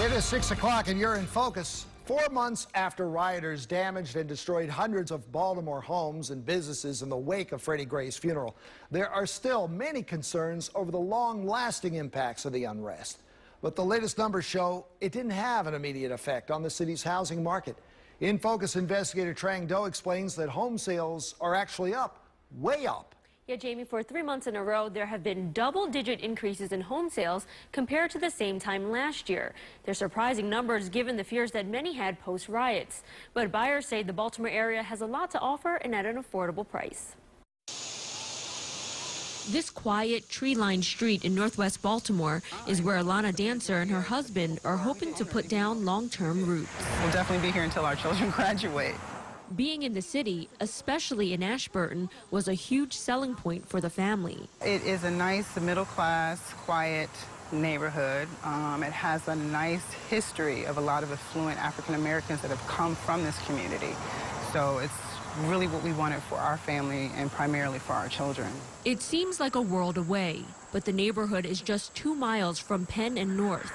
It is 6 o'clock and you're in focus. 4 months after rioters damaged and destroyed hundreds of Baltimore homes and businesses in the wake of Freddie Gray's funeral, there are still many concerns over the long-lasting impacts of the unrest. But the latest numbers show it didn't have an immediate effect on the city's housing market. In Focus investigator Trang Do explains that home sales are actually up, way up. Yeah, Jamie, for 3 months in a row, there have been double-digit increases in home sales compared to the same time last year. They're surprising numbers given the fears that many had post-riots. But buyers say the Baltimore area has a lot to offer and at an affordable price. This quiet, tree-lined street in northwest Baltimore is where Alana Dancer and her husband are hoping to put down long-term roots. We'll definitely be here until our children graduate. Being in the city, especially in Ashburton, was a huge selling point for the family. It is a nice middle-class, quiet neighborhood. It has a nice history of a lot of affluent African Americans that have come from this community. So it's really what we wanted for our family and primarily for our children. It seems like a world away, but the neighborhood is just 2 miles from Penn and North.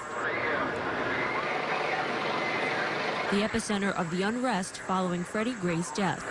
The epicenter of the unrest following Freddie Gray's death.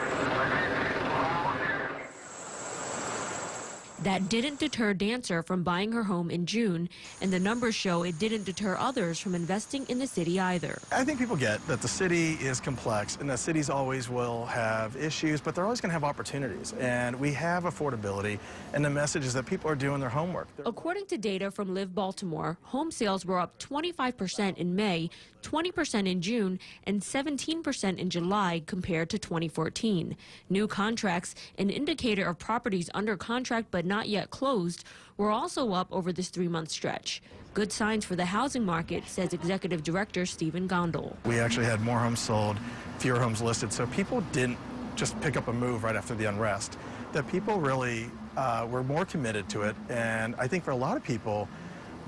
That didn't deter Dancer from buying her home in June, and the numbers show it didn't deter others from investing in the city either. I think people get that the city is complex and that cities always will have issues, but they're always going to have opportunities. And we have affordability, and the message is that people are doing their homework. According to data from Live Baltimore, home sales were up 25% in May, 20% in June, and 17% in July compared to 2014. New contracts, an indicator of properties under contract but not yet closed, were also up over this 3-month stretch. Good signs for the housing market, says Executive Director Stephen Gondel. We actually had more homes sold, fewer homes listed, so people didn't just pick up a move right after the unrest. That people really were more committed to it, and I think for a lot of people,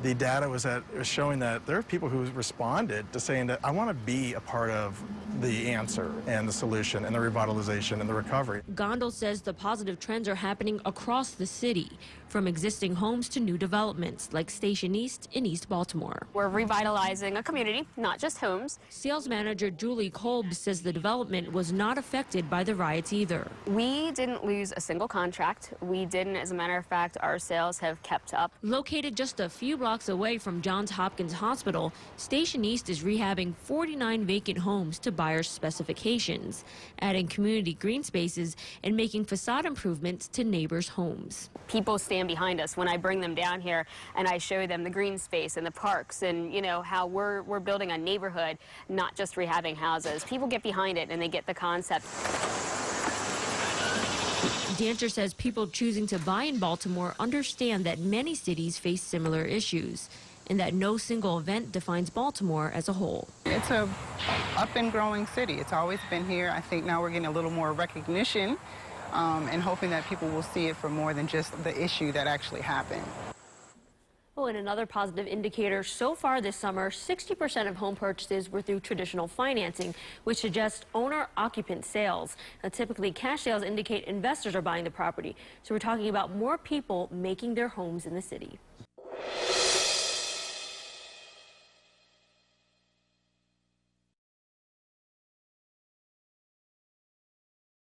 the data was showing that there are people who responded to saying that I want to be a part of the answer and the solution and the revitalization and the recovery. Gondel says the positive trends are happening across the city, from existing homes to new developments like Station East in East Baltimore. We're revitalizing a community, not just homes. Sales manager Julie Kolb says the development was not affected by the riots either. We didn't lose a single contract. We didn't, as a matter of fact, our sales have kept up. Located just a few blocks away from Johns Hopkins Hospital, Station East is rehabbing 49 vacant homes to buyers' specifications, adding community green spaces and making facade improvements to neighbors' homes. People stand behind us when I bring them down here and I show them the green space and the parks and, you know, how we're building a neighborhood, not just rehabbing houses. People get behind it and they get the concept. Dancer says people choosing to buy in Baltimore understand that many cities face similar issues and that no single event defines Baltimore as a whole. It's a up and growing city. It's always been here. I think now we're getting a little more recognition and hoping that people will see it for more than just the issue that actually happened. Oh, and another positive indicator, so far this summer, 60% of home purchases were through traditional financing, which suggests owner-occupant sales. Now, typically, cash sales indicate investors are buying the property. So we're talking about more people making their homes in the city.